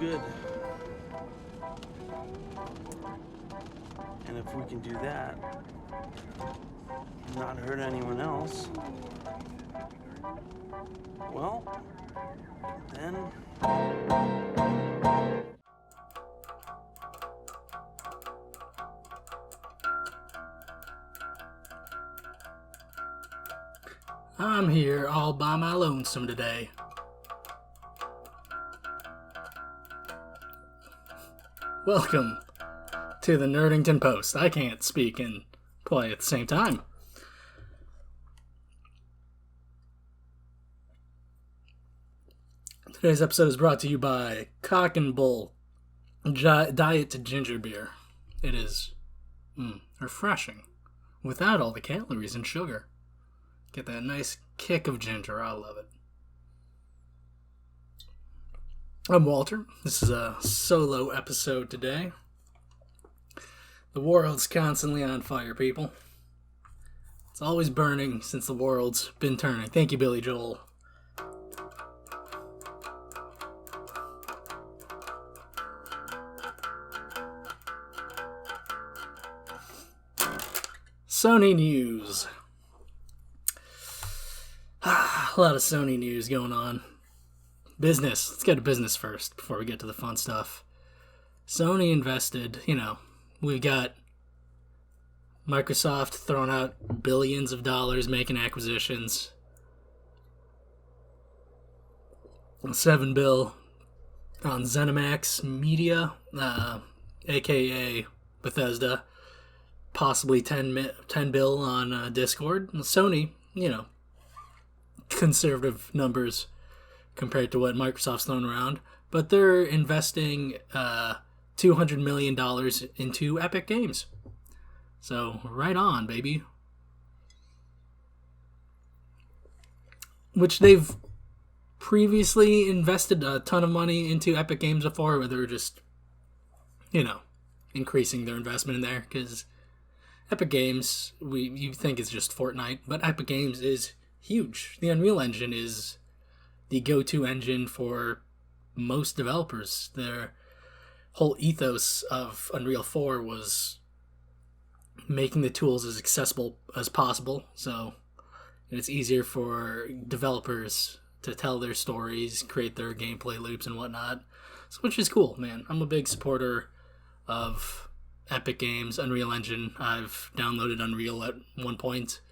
good. And if we can do that, not hurt anyone else, well, then... I'm here all by my lonesome today. Welcome to the Nerdington Post. I can't speak and play at the same time. Today's episode is brought to you by Cock and Bull Diet to Ginger Beer. It is refreshing without all the calories and sugar. Get that nice kick of ginger. I love it. I'm Walter. This is a solo episode today. The world's constantly on fire, people. It's always burning since the world's been turning. Thank you, Billy Joel. Sony news. A lot of Sony news going on. Business. Let's get to business first before we get to the fun stuff. Sony invested, we've got Microsoft throwing out billions of dollars making acquisitions. $7 billion on ZeniMax Media, aka Bethesda. Possibly $10 billion on Discord. Sony, conservative numbers compared to what Microsoft's thrown around, but they're investing $200 million into Epic Games. So, right on, baby. Which they've previously invested a ton of money into Epic Games before, where they're just, increasing their investment in there, because Epic Games, you think it's just Fortnite, but Epic Games is huge. The Unreal Engine is the go-to engine for most developers. Their whole ethos of Unreal 4 was making the tools as accessible as possible, so it's easier for developers to tell their stories, create their gameplay loops and whatnot, which is cool, man. I'm a big supporter of Epic Games, Unreal Engine. I've downloaded Unreal at one point.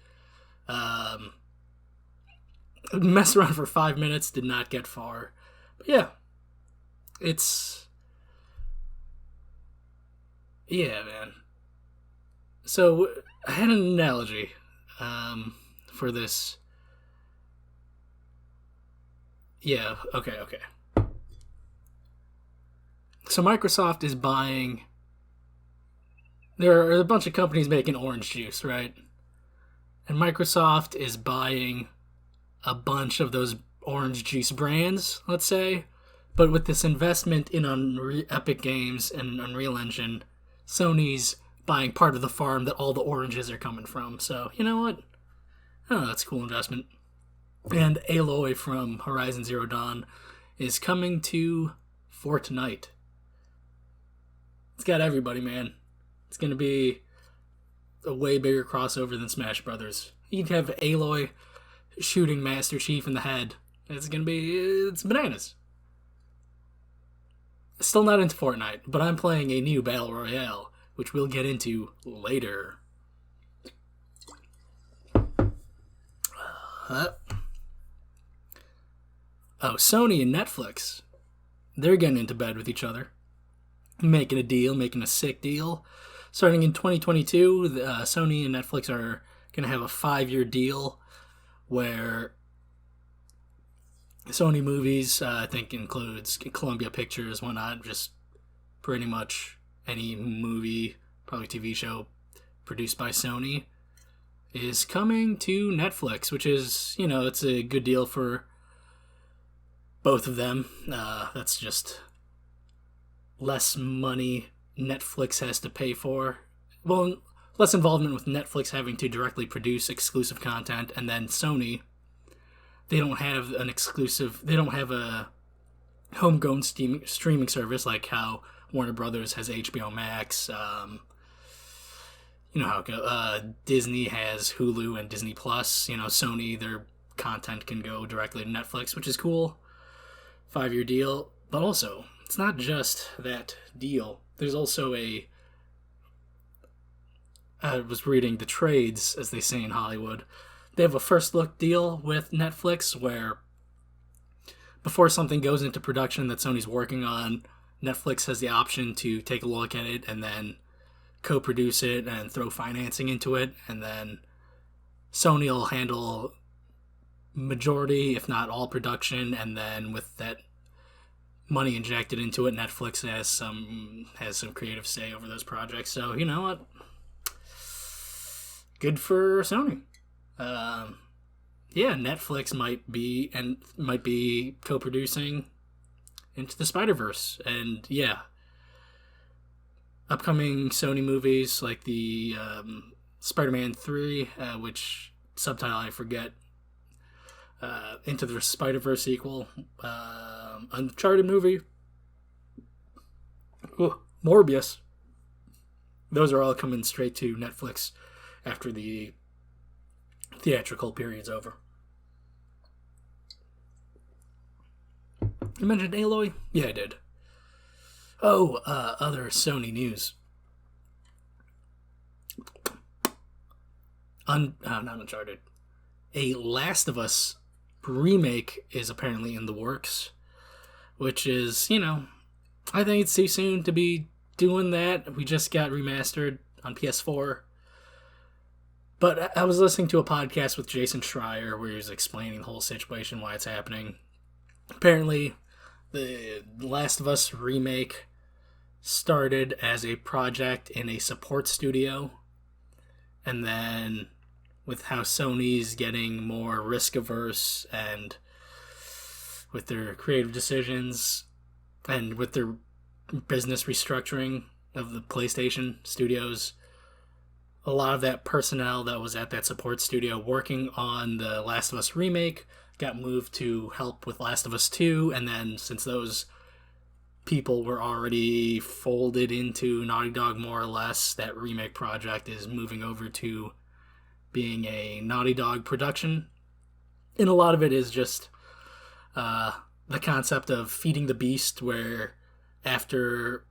Messed around for 5 minutes, did not get far. But yeah, man. So, I had an analogy for this. Yeah, okay. So Microsoft is buying... There are a bunch of companies making orange juice, right? And Microsoft is buying a bunch of those orange juice brands, let's say. But with this investment in Epic Games and Unreal Engine, Sony's buying part of the farm that all the oranges are coming from. So, you know what? Oh, that's a cool investment. And Aloy from Horizon Zero Dawn is coming to Fortnite. It's got everybody, man. It's going to be a way bigger crossover than Smash Brothers. You'd have Aloy shooting Master Chief in the head. It's bananas. Still not into Fortnite, but I'm playing a new Battle Royale, which we'll get into later. Sony and Netflix, they're getting into bed with each other. Making a sick deal. Starting in 2022, Sony and Netflix are going to have a 5-year deal where Sony movies, I think, includes Columbia Pictures, whatnot, just pretty much any movie, probably TV show produced by Sony, is coming to Netflix, which is, it's a good deal for both of them. That's just less money Netflix has to pay for. Well, less involvement with Netflix having to directly produce exclusive content, and then Sony, they don't have a homegrown streaming service, like how Warner Brothers has HBO Max. You know how it goes. Disney has Hulu and Disney Plus. You know, Sony, their content can go directly to Netflix, which is cool. 5-year deal. But also, it's not just that deal. There's also I was reading the trades, as they say in Hollywood. They have a first look deal with Netflix where before something goes into production that Sony's working on, Netflix has the option to take a look at it and then co-produce it and throw financing into it, and then Sony will handle majority, if not all, production, and then with that money injected into it, Netflix has some creative say over those projects. So you know what? Good for Sony. Yeah, Netflix might be co-producing Into the Spider-Verse, and yeah, upcoming Sony movies like the Spider-Man 3, which subtitle I forget, Into the Spider-Verse sequel, Uncharted movie, Morbius. Those are all coming straight to Netflix after the theatrical period's over. You mentioned Aloy? Yeah, I did. Oh, other Sony news. Not Uncharted. A Last of Us remake is apparently in the works, which is, you know, I think it's too soon to be doing that. We just got remastered on PS4. But I was listening to a podcast with Jason Schreier where he was explaining the whole situation, why it's happening. Apparently, the Last of Us remake started as a project in a support studio, and then with how Sony's getting more risk-averse and with their creative decisions and with their business restructuring of the PlayStation studios, a lot of that personnel that was at that support studio working on the Last of Us remake got moved to help with Last of Us 2, and then since those people were already folded into Naughty Dog more or less, that remake project is moving over to being a Naughty Dog production. And a lot of it is just the concept of feeding the beast, where after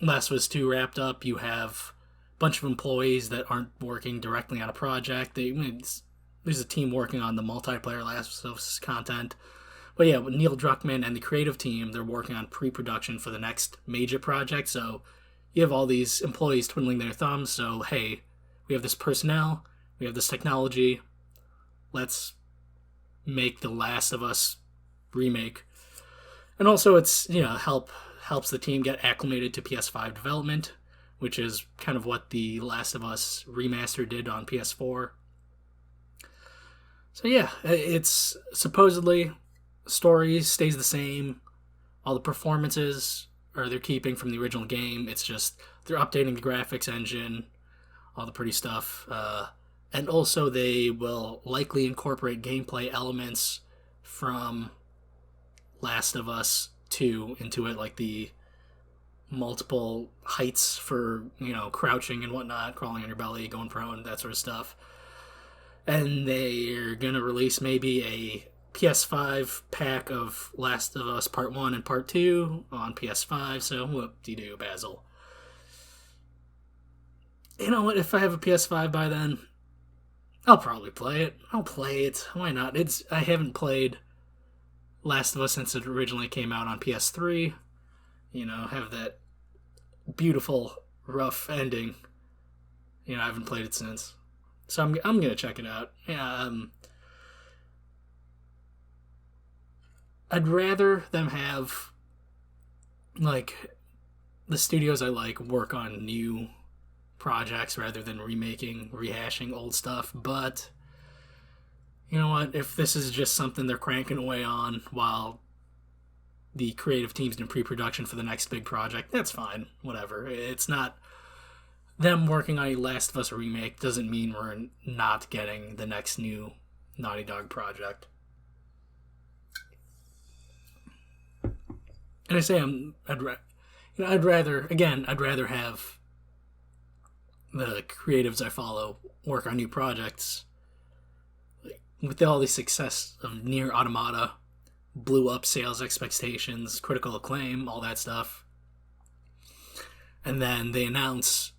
Last of Us 2 wrapped up, you have a bunch of employees that aren't working directly on a project. There's a team working on the multiplayer Last of Us content. But yeah, with Neil Druckmann and the creative team, they're working on pre-production for the next major project. So you have all these employees twiddling their thumbs. So, hey, we have this personnel, we have this technology, let's make the Last of Us remake. And also it's, you know, helps the team get acclimated to PS5 development, which is kind of what the Last of Us remaster did on PS4. So yeah, it's supposedly story stays the same. All the performances they're keeping from the original game. It's just they're updating the graphics engine, all the pretty stuff. And also they will likely incorporate gameplay elements from Last of Us 2 into it, like the multiple heights for, you know, crouching and whatnot, crawling on your belly, going prone, that sort of stuff. And they're going to release maybe a PS5 pack of Last of Us Part 1 and Part 2 on PS5, so whoop-de-doo, Basil. You know what, if I have a PS5 by then, I'll probably play it. I'll play it. Why not? I haven't played Last of Us since it originally came out on PS3. You know, have that beautiful, rough ending. You know, I haven't played it since. So I'm going to check it out. Yeah, I'd rather them have, like, the studios I like work on new projects rather than rehashing old stuff. But, you know what? If this is just something they're cranking away on while the creative team's in pre-production for the next big project, that's fine. Whatever. It's not... Them working on a Last of Us remake doesn't mean we're not getting the next new Naughty Dog project. And I say I'd rather have the creatives I follow work on new projects. With all the success of Nier Automata, blew up sales expectations, critical acclaim, all that stuff. And then they announce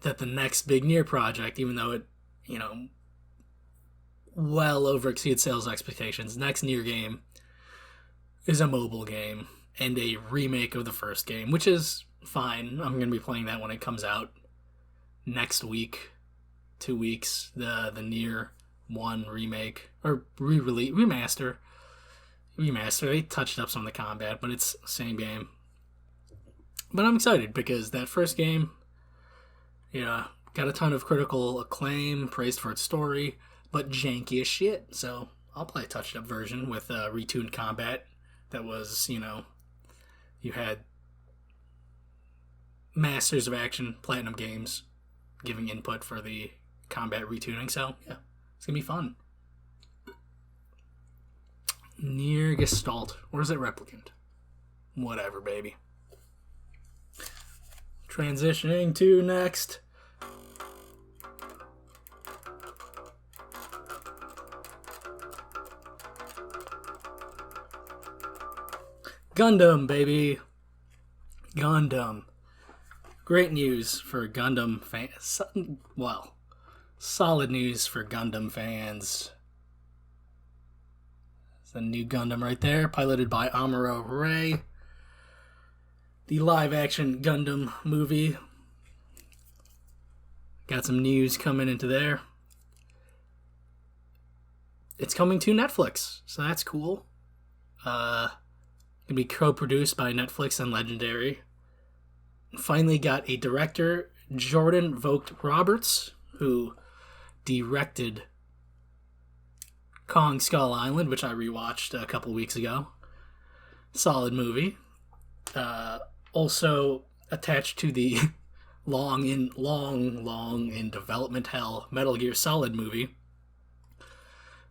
that the next big Nier project, even though it, well over exceeds sales expectations, next Nier game is a mobile game and a remake of the first game, which is fine. I'm going to be playing that when it comes out next week, 2 weeks, the Nier 1 remake, or re-release, remaster. They touched up some of the combat, but it's the same game. But I'm excited because that first game, got a ton of critical acclaim, praised for its story, but janky as shit. So I'll play a touched up version with retuned combat that was, you had Masters of Action, Platinum Games, giving input for the combat retuning. So, yeah, it's going to be fun. Nier Gestalt. Or is it Replicant? Whatever, baby. Transitioning to next. Gundam, baby. Gundam. Great news for Gundam fans. Well, solid news for Gundam fans. It's a new Gundam right there, piloted by Amuro Ray. The live-action Gundam movie. Got some news coming into there. It's coming to Netflix, so that's cool. Gonna be co-produced by Netflix and Legendary. Finally got a director, Jordan Vogt Roberts, who directed Kong Skull Island, which I rewatched a couple weeks ago. Solid movie. Also attached to the long in development hell Metal Gear Solid movie.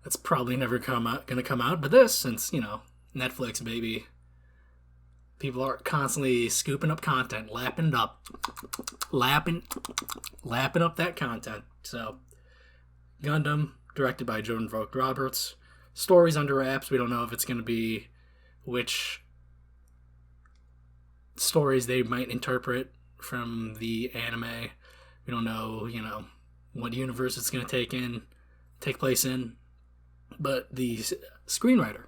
That's probably never gonna come out, but this, since, Netflix, baby. People are constantly scooping up content, lapping up that content. So, Gundam, directed by Jordan Vogt Roberts. Stories under wraps. We don't know if it's going to be which stories they might interpret from the anime. We don't know, what universe it's going to take place in. But the screenwriter,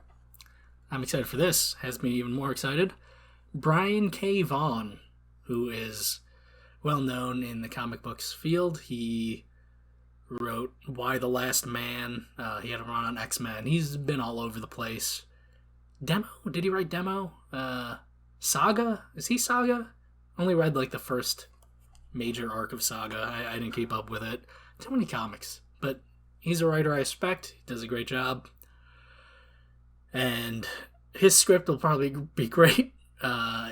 I'm excited for this, has me even more excited. Brian K. Vaughan, who is well known in the comic books field. He wrote Y the Last Man. He had a run on X-Men. He's been all over the place. Demo? Did he write Demo? Saga? Is he Saga? Only read the first major arc of Saga. I didn't keep up with it. Too many comics. But he's a writer I respect. He does a great job. And his script will probably be great.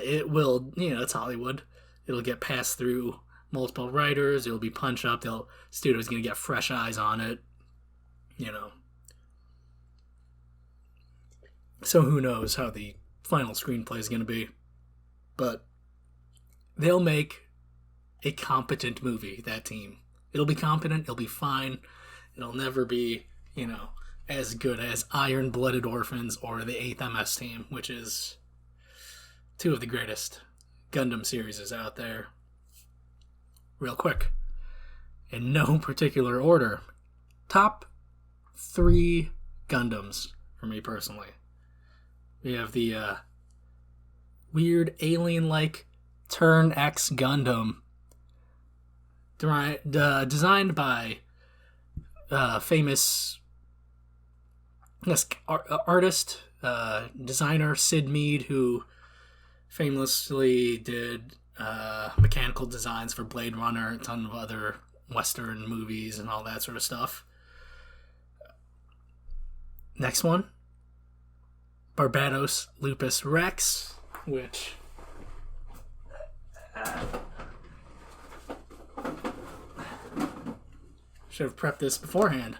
It will, it's Hollywood. It'll get passed through multiple writers. It'll be punch up. Studio's going to get fresh eyes on it. So who knows how the final screenplay is going to be. But they'll make a competent movie, that team. It'll be competent. It'll be fine. It'll never be, as good as Iron-Blooded Orphans or the 8th MS Team, which is two of the greatest Gundam series out there. Real quick, in no particular order, top 3 Gundams for me personally. We have the weird alien-like Turn X Gundam, designed by famous artist, designer Sid Mead, who famously did mechanical designs for Blade Runner, a ton of other Western movies and all that sort of stuff. Next one, Barbados Lupus Rex, which should have prepped this beforehand.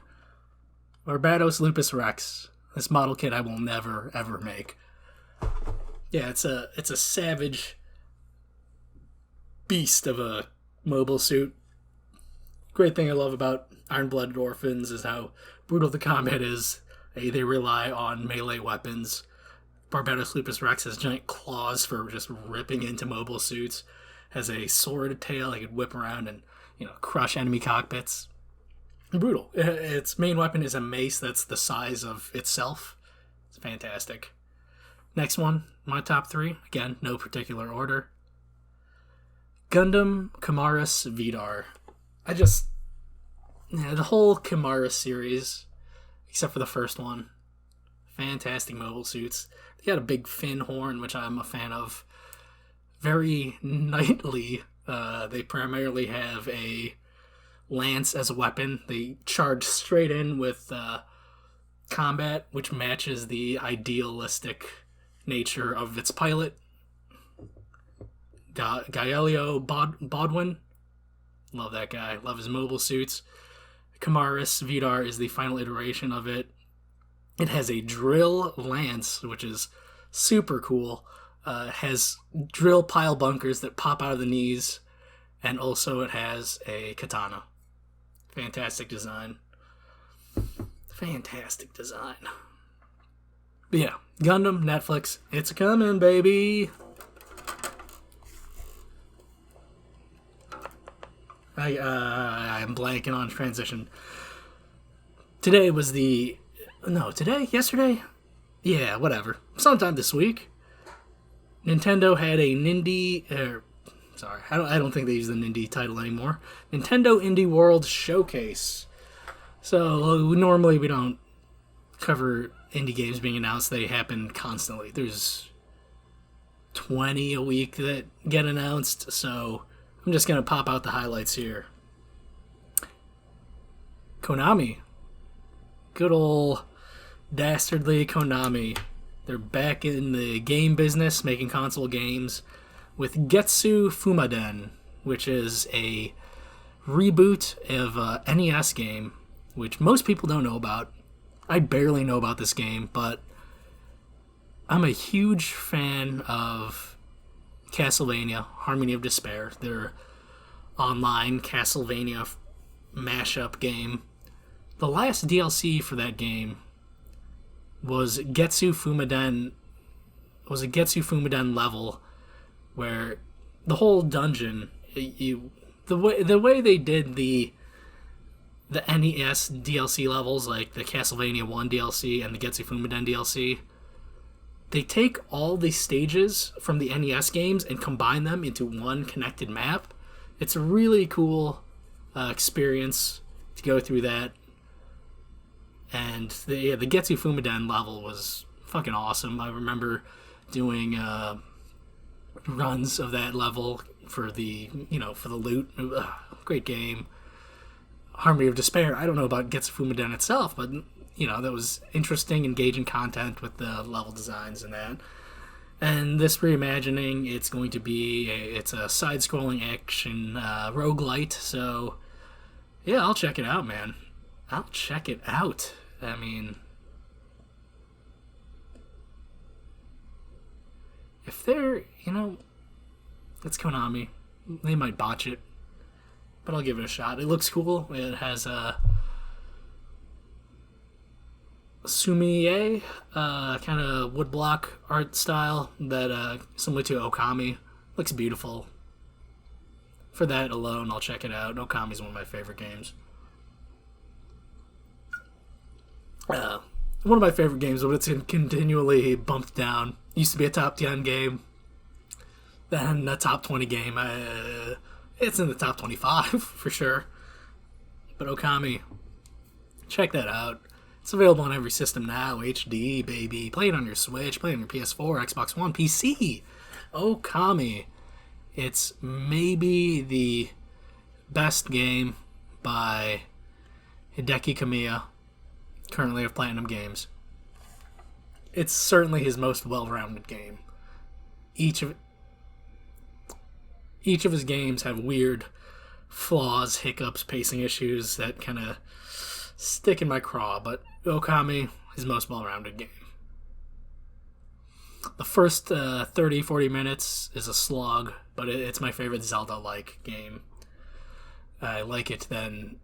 Barbados Lupus Rex. This model kit I will never, ever make. Yeah, it's a savage beast of a mobile suit. Great thing I love about Iron-Blooded Orphans is how brutal the combat is. They rely on melee weapons. Barbatos Lupus Rex has giant claws for just ripping into mobile suits. Has a sword tail that could whip around and, crush enemy cockpits. Brutal. Its main weapon is a mace that's the size of itself. It's fantastic. Next one, my top 3. Again, no particular order. Gundam Kamaris Vidar. The whole Kamaris series, except for the first one, fantastic mobile suits. They got a big fin horn, which I'm a fan of. Very knightly. They primarily have a lance as a weapon. They charge straight in with combat, which matches the idealistic nature of its pilot. Gaelio Bodwin. Love that guy. Love his mobile suits. Kamaris Vidar is the final iteration of it. It has a drill lance, which is super cool. Has drill pile bunkers that pop out of the knees. And also it has a katana. Fantastic design. Fantastic design. But yeah, Gundam, Netflix, it's coming, baby. I'm blanking on transition. Today? Yesterday? Yeah, whatever. Sometime this week, Nintendo had a I don't think they use the Nindy title anymore. Nintendo Indie World Showcase. So normally we don't cover indie games being announced. They happen constantly. There's 20 a week that get announced, so I'm just going to pop out the highlights here. Konami. Good old dastardly Konami. They're back in the game business, making console games, with Getsu Fumaden, which is a reboot of a NES game, which most people don't know about. I barely know about this game, but I'm a huge fan of Castlevania, Harmony of Despair, their online Castlevania mashup game. The last DLC for that game was a Getsu Fumaden level where the whole dungeon, the way they did the NES DLC levels, like the Castlevania 1 DLC and the Getsu Fumaden DLC, they take all the stages from the NES games and combine them into one connected map. It's a really cool experience to go through that. And the Getsu Fumaden level was fucking awesome. I remember doing runs of that level for the loot. Great game. Harmony of Despair. I don't know about Getsu Fumaden itself, but that was interesting, engaging content with the level designs and that. And this reimagining, it's going to be it's a side-scrolling action roguelite. So yeah, I'll check it out, man. I'll check it out. I mean, if they're, it's Konami. They might botch it, but I'll give it a shot. It looks cool. It has a Sumie kind of woodblock art style that similar to Okami. Looks beautiful. For that alone, I'll check it out. Okami's one of my favorite games. One of my favorite games, but it's continually bumped down. Used to be a top 10 game, then a top 20 game. It's in the top 25 for sure. But Okami, check that out. It's available on every system now. HD, baby. Play it on your Switch, play it on your PS4, Xbox One, PC. Okami. It's maybe the best game by Hideki Kamiya, currently of Platinum Games. It's certainly his most well-rounded game. Each of his games have weird flaws, hiccups, pacing issues that kind of stick in my craw, but Okami, his most well-rounded game. The first 30, 40 minutes is a slog, but it's my favorite Zelda-like game. I like it than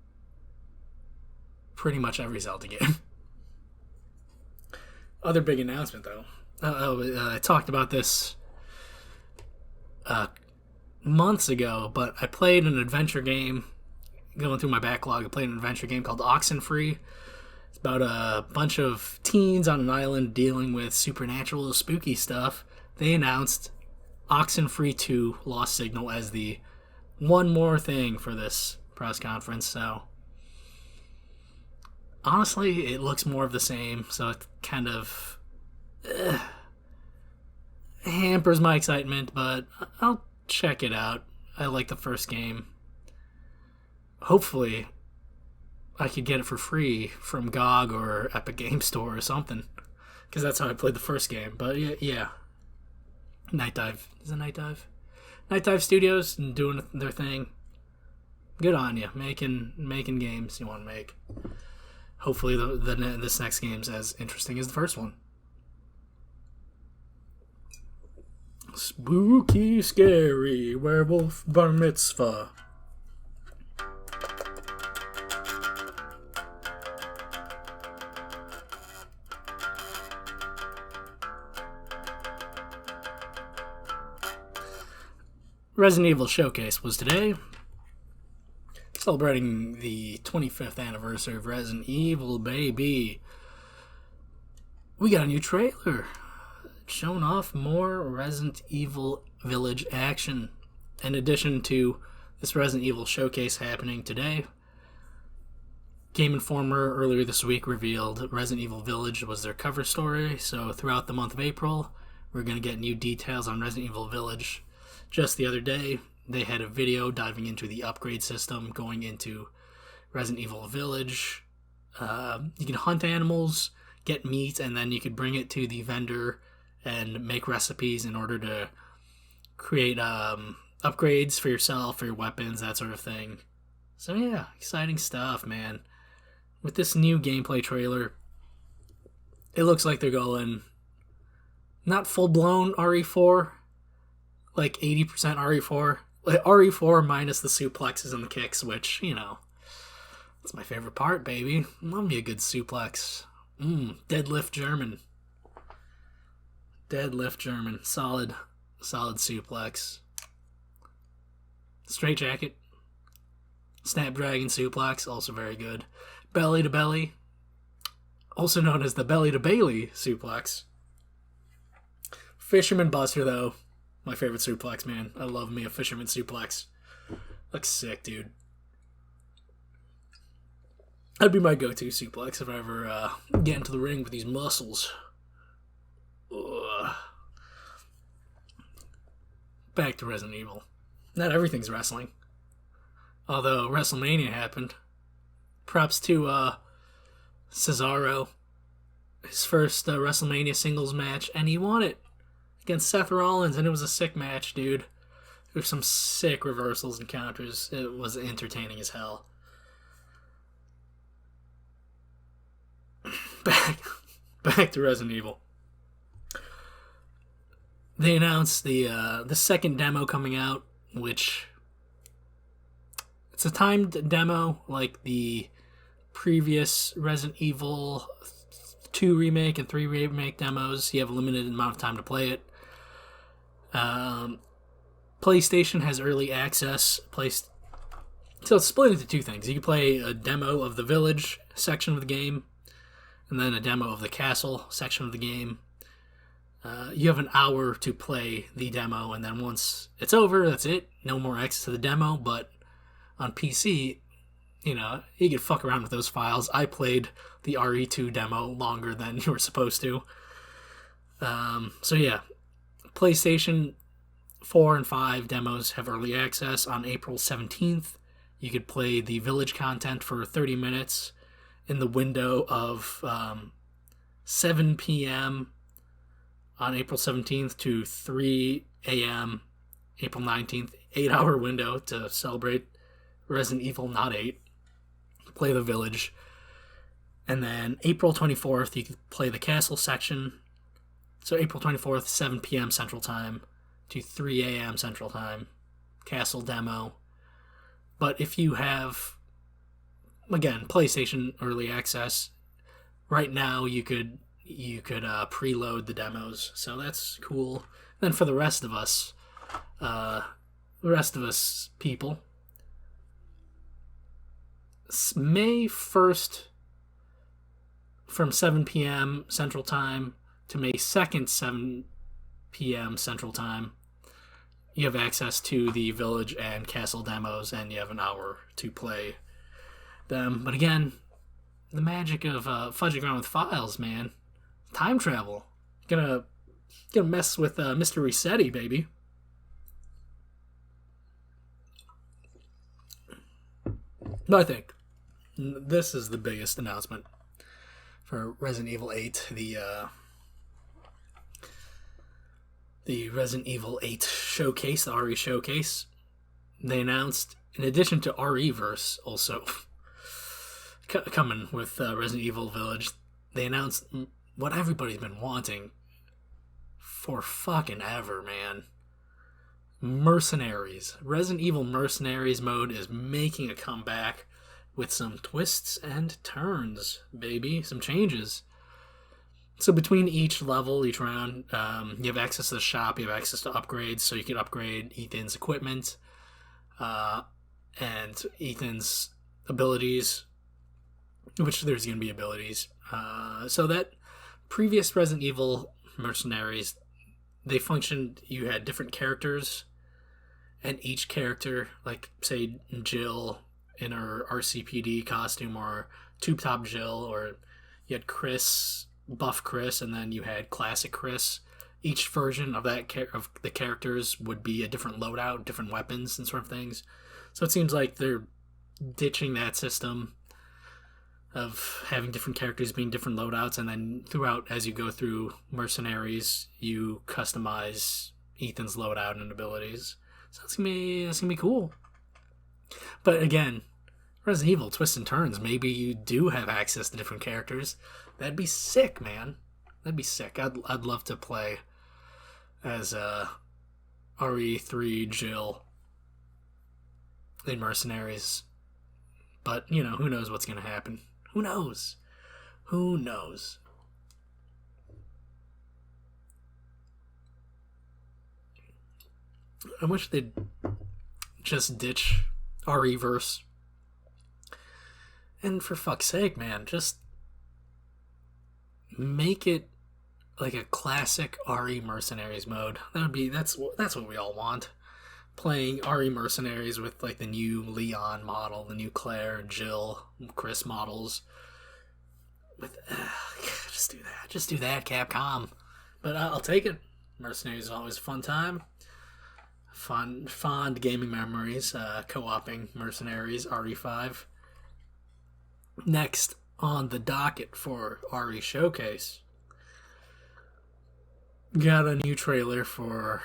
pretty much every Zelda game. Other big announcement, though. I talked about this months ago, but I played an adventure game. Going through my backlog, I played an adventure game called Oxenfree. It's about a bunch of teens on an island dealing with supernatural, spooky stuff. They announced Oxenfree 2 Lost Signal as the one more thing for this press conference, so honestly, it looks more of the same, so it kind of hampers my excitement, but I'll check it out. I like the first game. Hopefully, I could get it for free from GOG or Epic Game Store or something, because that's how I played the first game. But yeah. Night Dive. Is it Night Dive? Night Dive Studios doing their thing. Good on you, making games you want to make. Hopefully, this next game's as interesting as the first one. Spooky, scary werewolf bar mitzvah. Resident Evil Showcase was today, celebrating the 25th anniversary of Resident Evil, baby. We got a new trailer showing off more Resident Evil Village action. In addition to this Resident Evil Showcase happening today, Game Informer earlier this week revealed Resident Evil Village was their cover story, so throughout the month of April, we're going to get new details on Resident Evil Village. Just the other day, they had a video diving into the upgrade system going into Resident Evil Village. You can hunt animals, get meat, and then you could bring it to the vendor and make recipes in order to create upgrades for yourself, for your weapons, that sort of thing. So yeah, exciting stuff, man. With this new gameplay trailer, it looks like they're going not full-blown RE4, like 80% RE4. Like RE4 minus the suplexes and the kicks, which, that's my favorite part, baby. Love me a good suplex. Deadlift German. Deadlift German. Solid suplex. Straight jacket. Snapdragon suplex, also very good. Belly to belly, also known as the belly to Bailey suplex. Fisherman Buster, though. My favorite suplex, man. I love me a fisherman suplex. Looks sick, dude. That'd be my go-to suplex if I ever get into the ring with these muscles. Ugh. Back to Resident Evil. Not everything's wrestling. Although WrestleMania happened. Props to Cesaro. His first WrestleMania singles match, and he won it against Seth Rollins, and it was a sick match, dude. There's some sick reversals and counters. It was entertaining as hell. Back to Resident Evil. They announced the second demo coming out, which it's a timed demo like the previous Resident Evil 2 remake and 3 remake demos. You have a limited amount of time to play it. PlayStation has early access. So it's split into two things. You can play a demo of the village section of the game, and then a demo of the castle section of the game. You have an hour to play the demo, and then once it's over, that's it. No more access to the demo, but on PC, you can fuck around with those files. I played the RE2 demo longer than you were supposed to. So yeah, PlayStation 4 and 5 demos have early access. On April 17th, you could play the village content for 30 minutes in the window of 7 p.m. on April 17th to 3 a.m. April 19th, 8-hour window to celebrate Resident Evil, not 8. Play the village. And then April 24th, you can play the castle section So April 24th, 7 p.m. Central Time to 3 a.m. Central Time. Castle demo. But if you have, again, PlayStation Early Access, right now you could preload the demos. So that's cool. Then for the rest of us people, May 1st from 7 p.m. Central Time to May 2nd, 7 p.m. Central Time, you have access to the Village and Castle demos, and you have an hour to play them. But again, the magic of fudging around with files, man. Time travel. Gonna mess with Mr. Resetti, baby. But I think this is the biggest announcement for Resident Evil 8. The Resident Evil 8 showcase, the RE showcase. They announced, in addition to RE-verse, also coming with Resident Evil Village, they announced what everybody's been wanting for fucking ever, man. Mercenaries. Resident Evil Mercenaries mode is making a comeback with some twists and turns, baby. Some changes. So between each level, each round, you have access to the shop, you have access to upgrades, so you can upgrade Ethan's equipment and Ethan's abilities, which there's going to be abilities. So that previous Resident Evil Mercenaries, they functioned, you had different characters, and each character, like, say, Jill in her RCPD costume, or Tube Top Jill, or you had Chris, Buff Chris, and then you had Classic Chris. Each version of of the characters would be a different loadout, different weapons, and sort of things. So it seems like they're ditching that system of having different characters being different loadouts, and then throughout, as you go through Mercenaries, you customize Ethan's loadout and abilities. So that's gonna be cool. But again, Resident Evil twists and turns. Maybe you do have access to different characters. That'd be sick, man. That'd be sick. I'd love to play as RE3 Jill in Mercenaries. But, you know, who knows what's going to happen. Who knows? Who knows? I wish they'd just ditch RE-verse. And for fuck's sake, man, just make it like a classic RE Mercenaries mode. That's what we all want. Playing RE Mercenaries with like the new Leon model, the new Claire, Jill, Chris models. With just do that, Capcom. But I'll take it. Mercenaries is always a fun time. Fond gaming memories. Co-oping Mercenaries RE5. Next on the docket for RE Showcase, got a new trailer for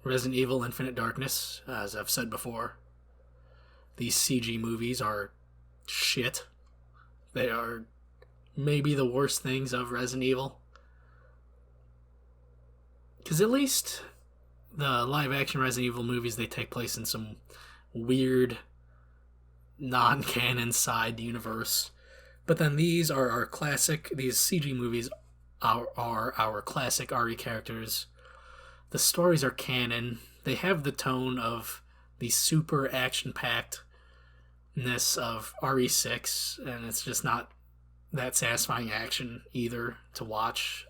Resident Evil Infinite Darkness. As I've said before, these CG movies are shit. They are maybe the worst things of Resident Evil. Because at least the live-action Resident Evil movies, they take place in some weird non-canon side universe. But then these are our classic, these CG movies are our classic RE characters. The stories are canon. They have the tone of the super action-packedness of RE6, and it's just not that satisfying action either to watch.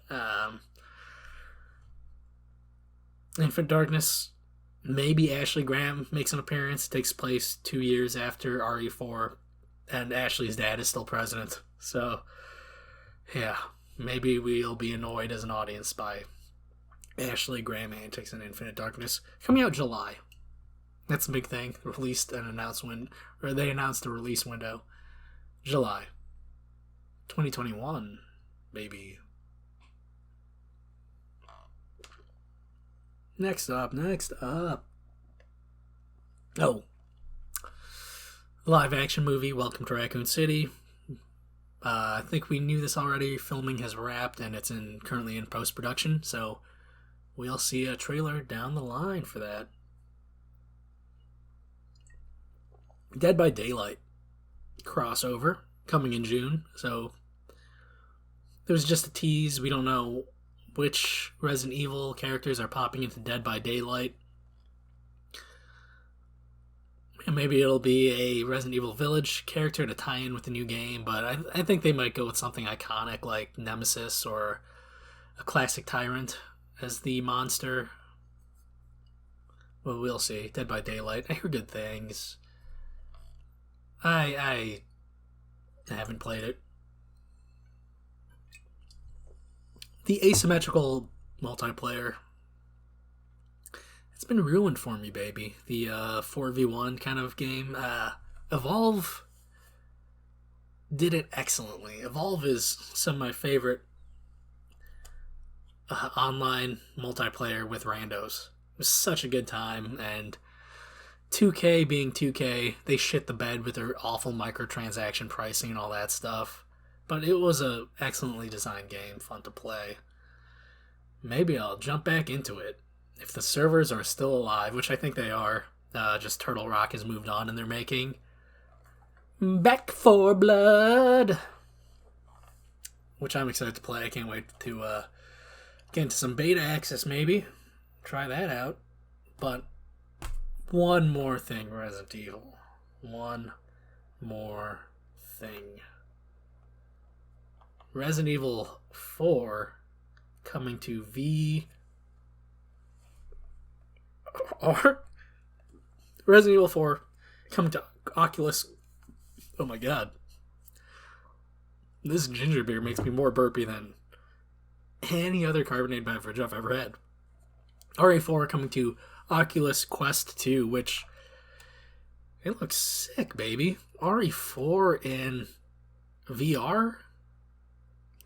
Infinite Darkness, maybe Ashley Graham makes an appearance. It takes place 2 years after RE4, and Ashley's dad is still president. So, yeah, maybe we'll be annoyed as an audience by Ashley Graham antics in Infinite Darkness. Coming out July. That's a big thing. Released an announcement, or they announced a release window. July 2021, baby. Next up. Oh. Live action movie, Welcome to Raccoon City. I think we knew this already. Filming has wrapped and it's currently in post-production, so we'll see a trailer down the line for that. Dead by Daylight crossover coming in June, so there was just a tease. We don't know which Resident Evil characters are popping into Dead by Daylight. And maybe it'll be a Resident Evil Village character to tie in with the new game, but I think they might go with something iconic like Nemesis or a classic Tyrant as the monster. Well, we'll see. Dead by Daylight. I hear good things. I haven't played it. The asymmetrical multiplayer, it's been ruined for me, baby. The 4v1 kind of game. Evolve did it excellently. Evolve is some of my favorite online multiplayer with randos. It was such a good time, and 2K being 2K, they shit the bed with their awful microtransaction pricing and all that stuff. But it was a excellently designed game, fun to play. Maybe I'll jump back into it. If the servers are still alive, which I think they are, just Turtle Rock has moved on and they're making Back 4 Blood, which I'm excited to play. I can't wait to get into some beta access maybe. Try that out. But one more thing, Resident Evil. One more thing. Resident Evil 4 coming to Resident Evil 4 coming to Oculus. Oh my god. This ginger beer makes me more burpy than any other carbonated beverage I've ever had. RE4 coming to Oculus Quest 2, which it looks sick, baby. RE4 in VR?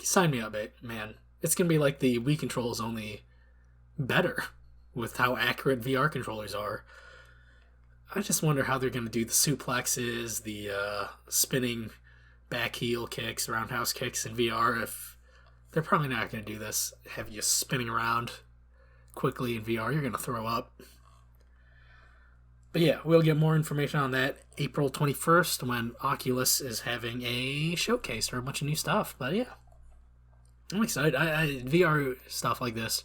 Sign me up, man. It's going to be like the Wii controls, only better with how accurate VR controllers are. I just wonder how they're going to do the suplexes, the spinning back heel kicks, roundhouse kicks in VR. If they're probably not going to do this, have you spinning around quickly in VR, you're going to throw up. But yeah, we'll get more information on that April 21st when Oculus is having a showcase for a bunch of new stuff. But yeah, I'm excited. VR stuff like this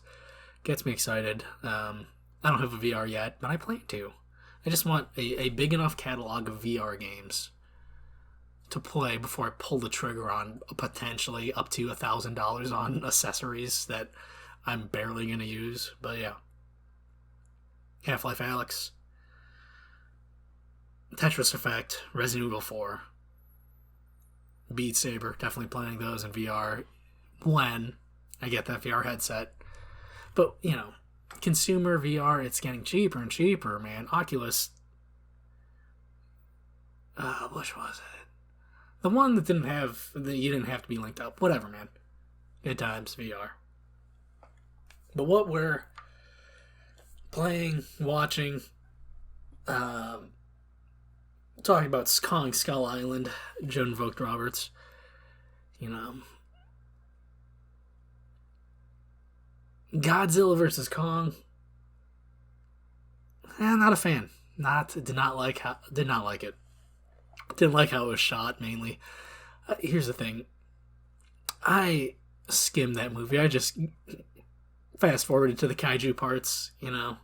gets me excited. I don't have a VR yet, but I plan to. I just want a big enough catalog of VR games to play before I pull the trigger on potentially up to $1,000 on accessories that I'm barely going to use. But yeah. Half-Life Alyx, Tetris Effect, Resident Evil 4, Beat Saber, definitely playing those in VR when I get that VR headset. But, you know, consumer VR, it's getting cheaper and cheaper, man. Oculus, which was it? The one that you didn't have to be linked up. Whatever, man. Good times, VR. But what we're playing, watching, talking about Kong Skull Island, Joan Vogt Roberts, you know, Godzilla versus Kong. Not a fan. Did not like it. Didn't like how it was shot, mainly. Here's the thing. I skimmed that movie. I just fast forwarded to the kaiju parts, you know.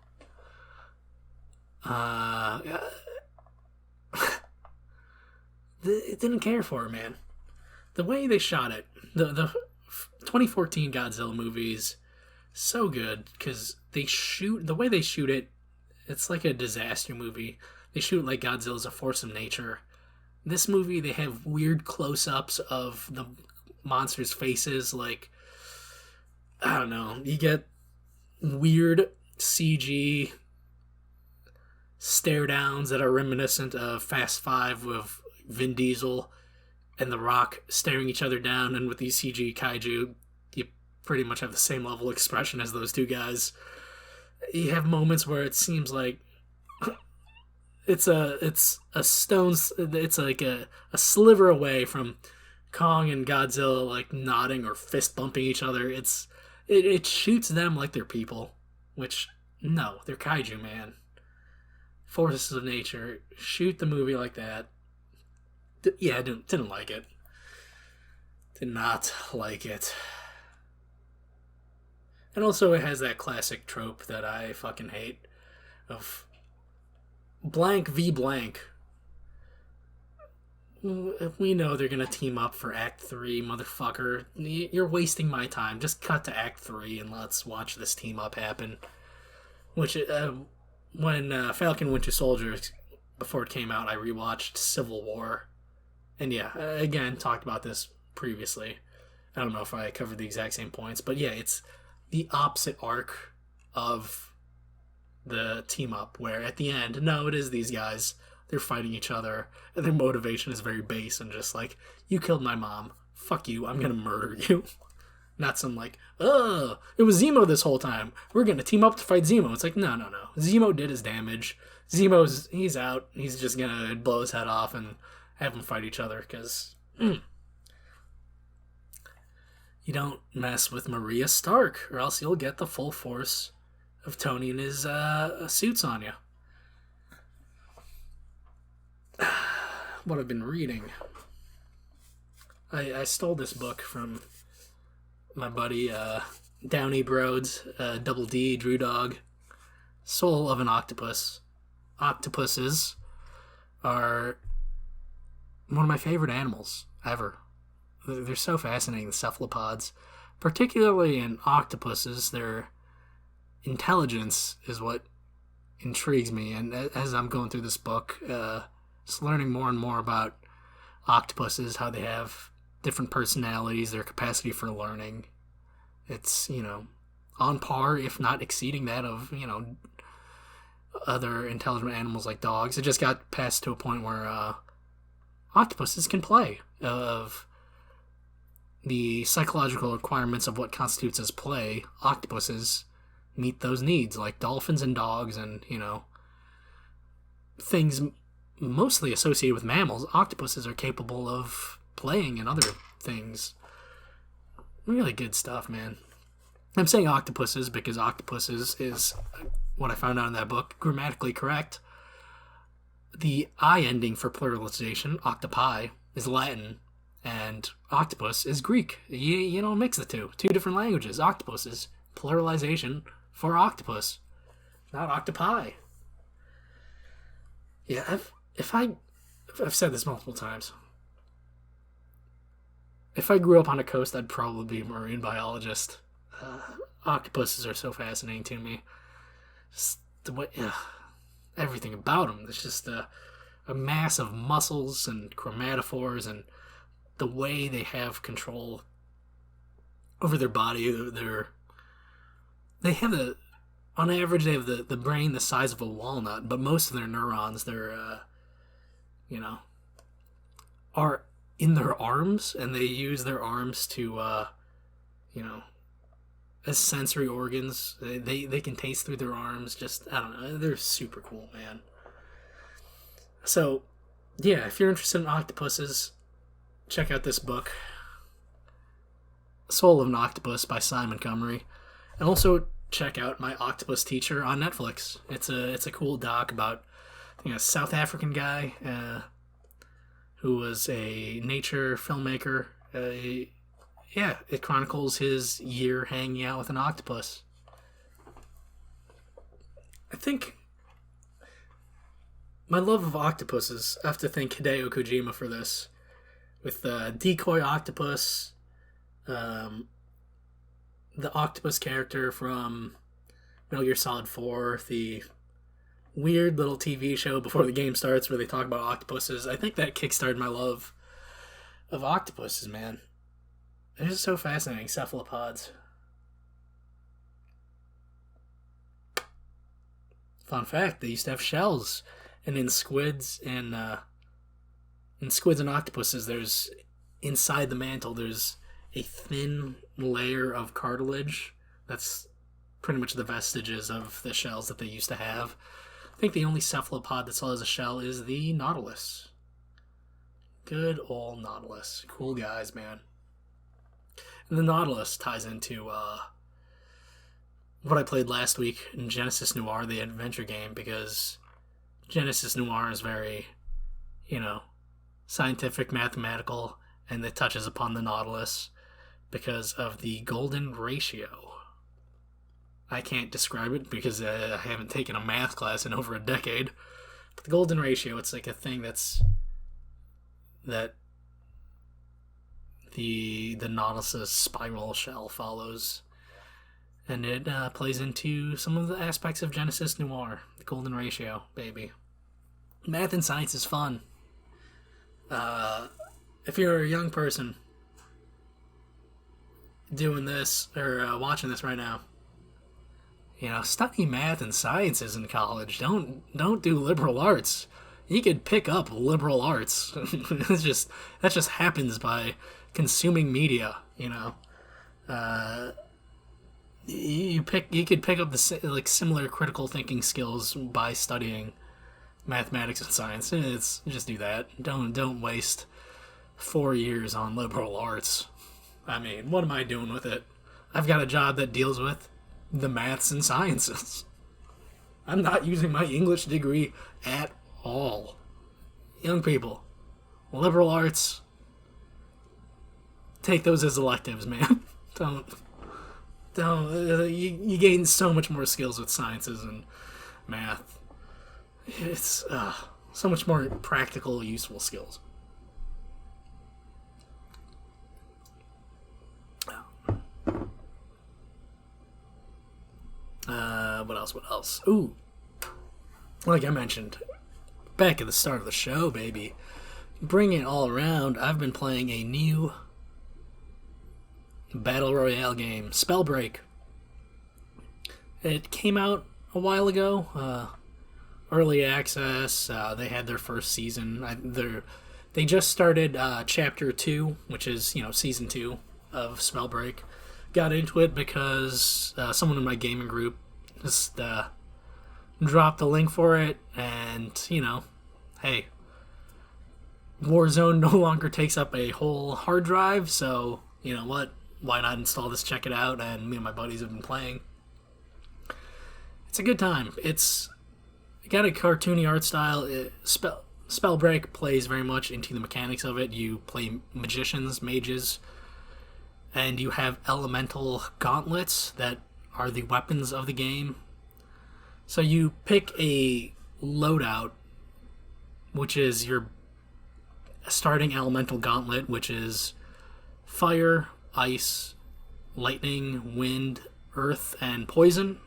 Didn't care for it, man. The way they shot it, the 2014 Godzilla movies, so good because the way they shoot it, it's like a disaster movie. They shoot like Godzilla's a force of nature. This movie, they have weird close-ups of the monsters' faces, like, I don't know, you get weird CG stare-downs that are reminiscent of Fast 5 with Vin Diesel and The Rock staring each other down, and with these CG kaiju, you pretty much have the same level of expression as those two guys. You have moments where it seems like it's like a sliver away from Kong and Godzilla like nodding or fist bumping each other. It shoots them like they're people, which no, they're kaiju, man. Forces of nature. Shoot the movie like that. Yeah, I didn't like it. Did not like it. And also, it has that classic trope that I fucking hate of blank v blank. We know they're gonna team up for Act 3, motherfucker. You're wasting my time. Just cut to Act 3 and let's watch this team up happen. Which, when Falcon Winter Soldier, before it came out, I rewatched Civil War. And yeah, again, talked about this previously. I don't know if I covered the exact same points, but yeah, it's the opposite arc of the team up, where at the end, no, it is these guys. They're fighting each other, and their motivation is very base and just like, you killed my mom. Fuck you, I'm gonna murder you. Not some like, oh, it was Zemo this whole time. We're gonna team up to fight Zemo. It's like, no. Zemo did his damage. He's out. He's just gonna blow his head off and have them fight each other, because you don't mess with Maria Stark, or else you'll get the full force of Tony and his suits on you. What I've been reading. I stole this book from my buddy Downey Broads, Double D, Drew Dog. Soul of an Octopus. Octopuses are one of my favorite animals ever. They're so fascinating, the cephalopods. Particularly in octopuses, their intelligence is what intrigues me. And as I'm going through this book, just learning more and more about octopuses, how they have different personalities, their capacity for learning. It's, on par, if not exceeding that of, other intelligent animals like dogs. It just got passed to a point where octopuses can play. Of the psychological requirements of what constitutes as play, octopuses meet those needs, like dolphins and dogs and, things mostly associated with mammals. Octopuses are capable of playing and other things. Really good stuff, man. I'm saying octopuses because octopuses is what I found out in that book, grammatically correct. The I ending for pluralization, octopi, is Latin, and octopus is Greek. You don't mix the two. Two different languages. Octopus is pluralization for octopus, not octopi. Yeah, I've said this multiple times. If I grew up on a coast, I'd probably be a marine biologist. Octopuses are so fascinating to me. Just the way, everything about them. There's just a mass of muscles and chromatophores, and the way they have control over their body. They have on average, they have the brain the size of a walnut, but most of their neurons, are in their arms, and they use their arms to, as sensory organs. They can taste through their arms. Just, I don't know. They're super cool, man. So, yeah, if you're interested in octopuses, check out this book, Soul of an Octopus by Simon Cummery. And also check out My Octopus Teacher on Netflix. It's a cool doc about a South African guy who was a nature filmmaker. It chronicles his year hanging out with an octopus. I think my love of octopuses, I have to thank Hideo Kojima for this. With Decoy Octopus, the octopus character from Metal Gear Solid 4, the weird little TV show before the game starts where they talk about octopuses. I think that kickstarted my love of octopuses, man. They're just so fascinating. Cephalopods. Fun fact, they used to have shells. And in squids and octopuses, there's inside the mantle, there's a thin layer of cartilage. That's pretty much the vestiges of the shells that they used to have. I think the only cephalopod that still has a shell is the nautilus. Good old Nautilus. Cool guys, man. And the Nautilus ties into what I played last week in Genesis Noir, the adventure game, because Genesis Noir is very, scientific, mathematical, and it touches upon the Nautilus because of the golden ratio. I can't describe it because I haven't taken a math class in over a decade. But the golden ratio, it's like a thing that the Nautilus's spiral shell follows. And it plays into some of the aspects of Genesis Noir. The golden ratio, baby. Math and science is fun. If you're a young person doing this, or watching this right now, study math and sciences in college. Don't do liberal arts. You could pick up liberal arts. That just happens by consuming media. You could pick up the similar critical thinking skills by studying mathematics and science. Just do that. Don't waste 4 years on liberal arts. I mean, what am I doing with it? I've got a job that deals with the maths and sciences. I'm not using my English degree at all. Young people, liberal arts, take those as electives, man. Don't. You gain so much more skills with sciences and math. It's so much more practical, useful skills. What else? Ooh. Like I mentioned, back at the start of the show, baby. Bring it all around. I've been playing a new Battle Royale game, Spellbreak. It came out a while ago. Early access. They had their first season. They just started Chapter 2, which is, Season 2 of Spellbreak. Got into it because someone in my gaming group just dropped the link for it, and, hey, Warzone no longer takes up a whole hard drive, so, you know what, why not install this, check it out, and me and my buddies have been playing. It's a good time. It's got a cartoony art style. Spellbreak plays very much into the mechanics of it. You play magicians, mages, and you have elemental gauntlets that are the weapons of the game. So you pick a loadout, which is your starting elemental gauntlet, which is fire, ice, lightning, wind, earth, and poison.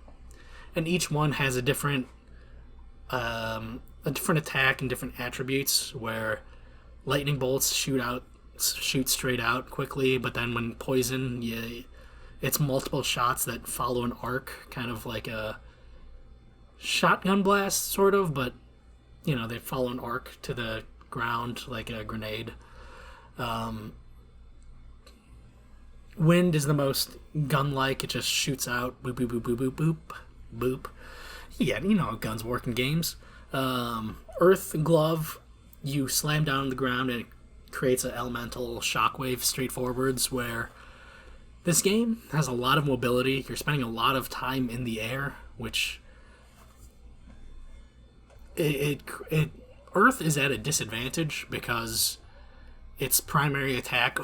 And each one has a different attack and different attributes, where lightning bolts shoot straight out quickly, but then when poison, it's multiple shots that follow an arc, kind of like a shotgun blast, sort of, but, they follow an arc to the ground like a grenade. Wind is the most gun-like. It just shoots out, boop, boop, boop, boop, boop, boop, boop. Yeah, how guns work in games. Earth glove, you slam down on the ground and it creates an elemental shockwave straight forwards, where this game has a lot of mobility. You're spending a lot of time in the air, which Earth is at a disadvantage because its primary attack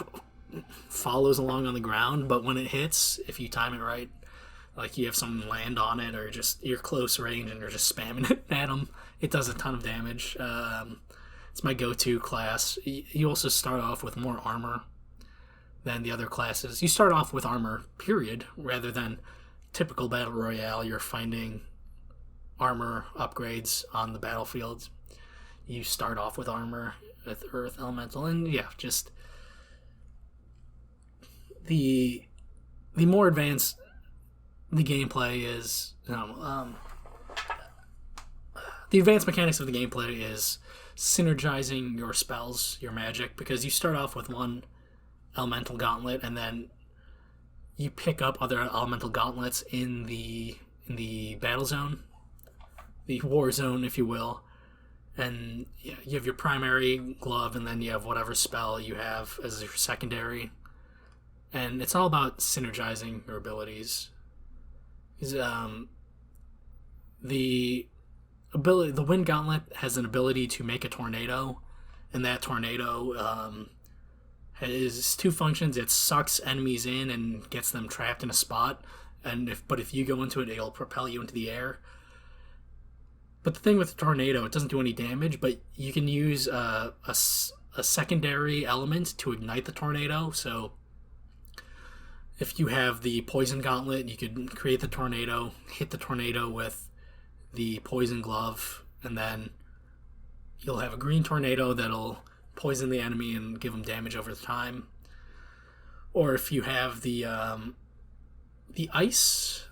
follows along on the ground, but when it hits, if you time it right, like you have someone land on it, or just you're close range and you're just spamming it at them, it does a ton of damage. It's my go-to class. You also start off with more armor than the other classes. You start off with armor, period, rather than typical Battle Royale. You're finding armor upgrades on the battlefield. You start off with armor, with earth, elemental, and just the more advanced the gameplay is, the advanced mechanics of the gameplay is synergizing your spells, your magic, because you start off with one elemental gauntlet and then you pick up other elemental gauntlets in the battle zone, the war zone, if you will, And yeah, you have your primary glove, and then you have whatever spell you have as your secondary. And it's all about synergizing your abilities. The the Wind Gauntlet has an ability to make a tornado, and that tornado has two functions. It sucks enemies in and gets them trapped in a spot, and if you go into it, it'll propel you into the air. But the thing with the tornado, it doesn't do any damage, but you can use a secondary element to ignite the tornado. So if you have the Poison Gauntlet, you could create the tornado, hit the tornado with the Poison Glove, and then you'll have a green tornado that'll poison the enemy and give them damage over time. Or if you have the Ice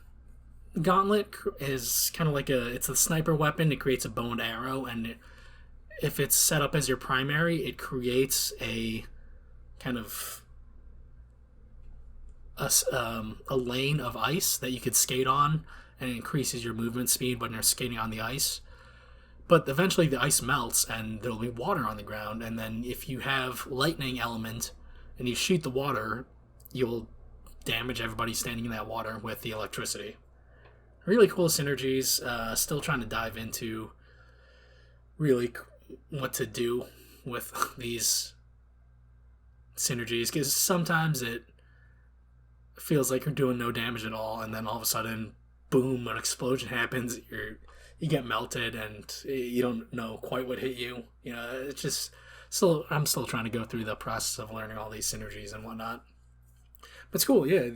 Gauntlet, is kind of like it's a sniper weapon. It creates a bow and arrow, and if it's set up as your primary, it creates a kind of a lane of ice that you could skate on, and it increases your movement speed when you're skating on the ice. But eventually the ice melts and there'll be water on the ground, and then if you have lightning element and you shoot the water, you'll damage everybody standing in that water with the electricity. Really cool synergies. Still trying to dive into really what to do with these synergies, because sometimes it feels like you're doing no damage at all, and then all of a sudden, boom, an explosion happens. You get melted, and you don't know quite what hit you. You know, it's just I'm still trying to go through the process of learning all these synergies and whatnot. But it's cool, yeah.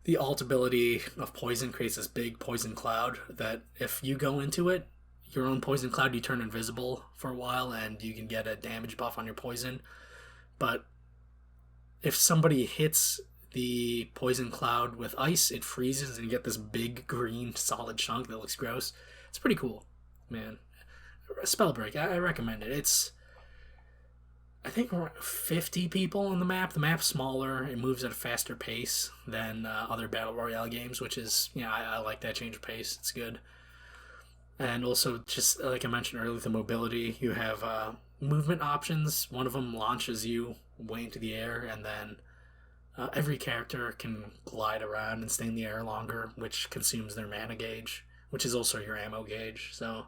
The alt ability of poison creates this big poison cloud that if you go into it, your own poison cloud, you turn invisible for a while, and you can get a damage buff on your poison. But if somebody hits the poison cloud with ice, it freezes and you get this big green solid chunk that looks gross. It's pretty cool, man. Spellbreak, I recommend it. It's, I think, we're 50 people on the map. The map's smaller. It moves at a faster pace than other Battle Royale games, which is, I like that change of pace. It's good. And also, just like I mentioned earlier, the mobility. You have movement options. One of them launches you way into the air, and then every character can glide around and stay in the air longer, which consumes their mana gauge, which is also your ammo gauge. So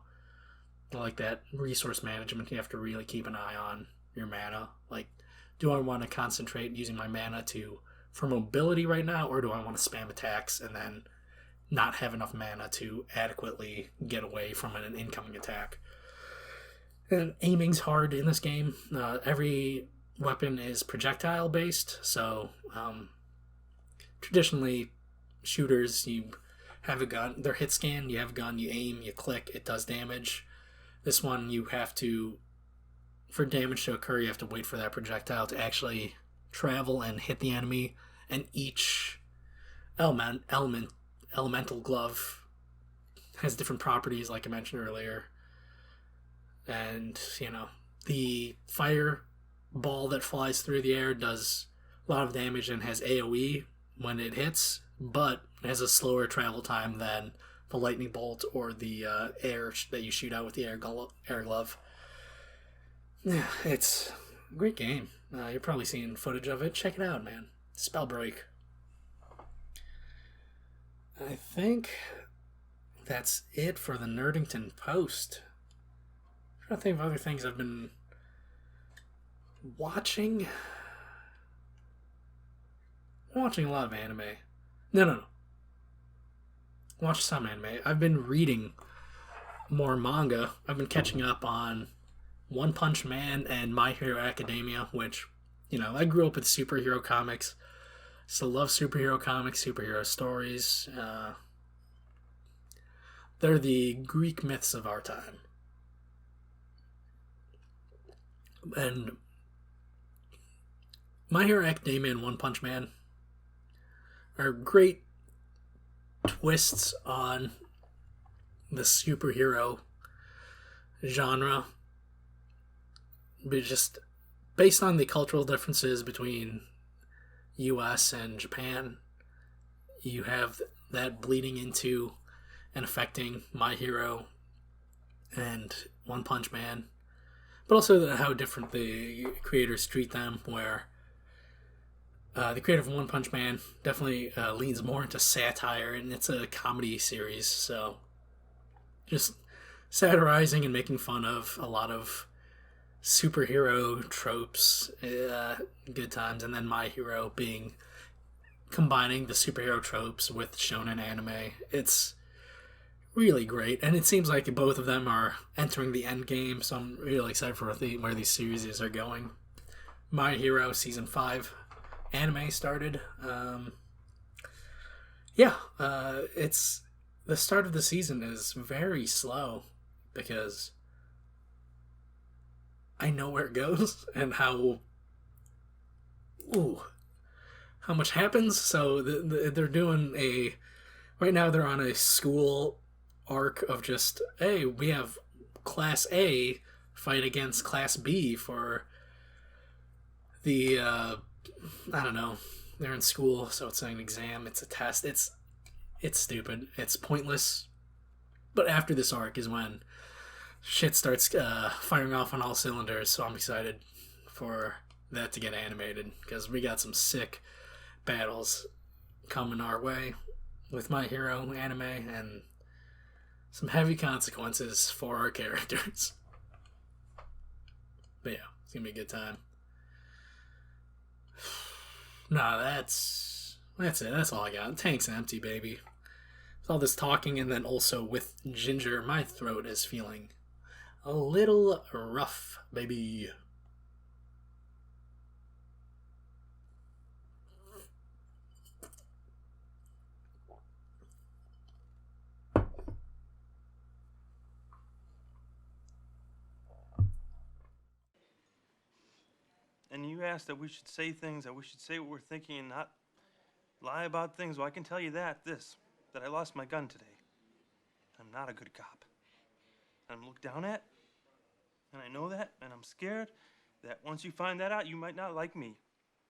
I like that resource management. You have to really keep an eye on your mana. Like, do I want to concentrate using my mana for mobility right now, or do I want to spam attacks and then not have enough mana to adequately get away from an incoming attack? And aiming's hard in this game. Every weapon is projectile based, so traditionally shooters, you have a gun, they're hit scan, you have a gun, you aim, you click, it does damage. This one, you have to, for damage to occur, you have to wait for that projectile to actually travel and hit the enemy, and each elemental glove has different properties, like I mentioned earlier. And the fire ball that flies through the air does a lot of damage and has AoE when it hits, but it has a slower travel time than the lightning bolt or the air that you shoot out with the air glove. Yeah, it's a great game. You're probably seeing footage of it. Check it out, man. Spellbreak. I think that's it for the Nerdington post. I'm trying to think of other things I've been watching. I'm watching a lot of anime. No. Watch some anime. I've been reading more manga. I've been catching up on One Punch Man and My Hero Academia, which, I grew up with superhero comics. Still love superhero comics, superhero stories. They're the Greek myths of our time. And My Hero Academia and One Punch Man are great twists on the superhero genre, but just based on the cultural differences between US and Japan. You have that bleeding into and affecting My Hero and One Punch Man, but also how different the creators treat them, where the creator of One Punch Man definitely leans more into satire, and it's a comedy series, so just satirizing and making fun of a lot of superhero tropes, good times, and then My Hero being combining the superhero tropes with shonen anime. It's really great, and it seems like both of them are entering the end game, so I'm really excited for where these series are going. My Hero season 5 anime started. It's the start of the season is very slow because I know where it goes and how much happens. So they're doing right now they're on a school arc of just, hey, we have Class A fight against Class B for the I don't know. They're in school, so it's an exam. It's a test. It's stupid. It's pointless. But after this arc is when shit starts firing off on all cylinders. So I'm excited for that to get animated because we got some sick battles coming our way with My Hero anime and some heavy consequences for our characters. But yeah, it's gonna be a good time. Nah, that's it. That's all I got. The tank's empty, baby. With all this talking and then also with ginger, my throat is feeling a little rough, baby. And you asked that we should say things, that we should say what we're thinking and not lie about things. Well, I can tell you that I lost my gun today. I'm not a good cop. I'm looked down at, and I know that, and I'm scared that once you find that out, you might not like me.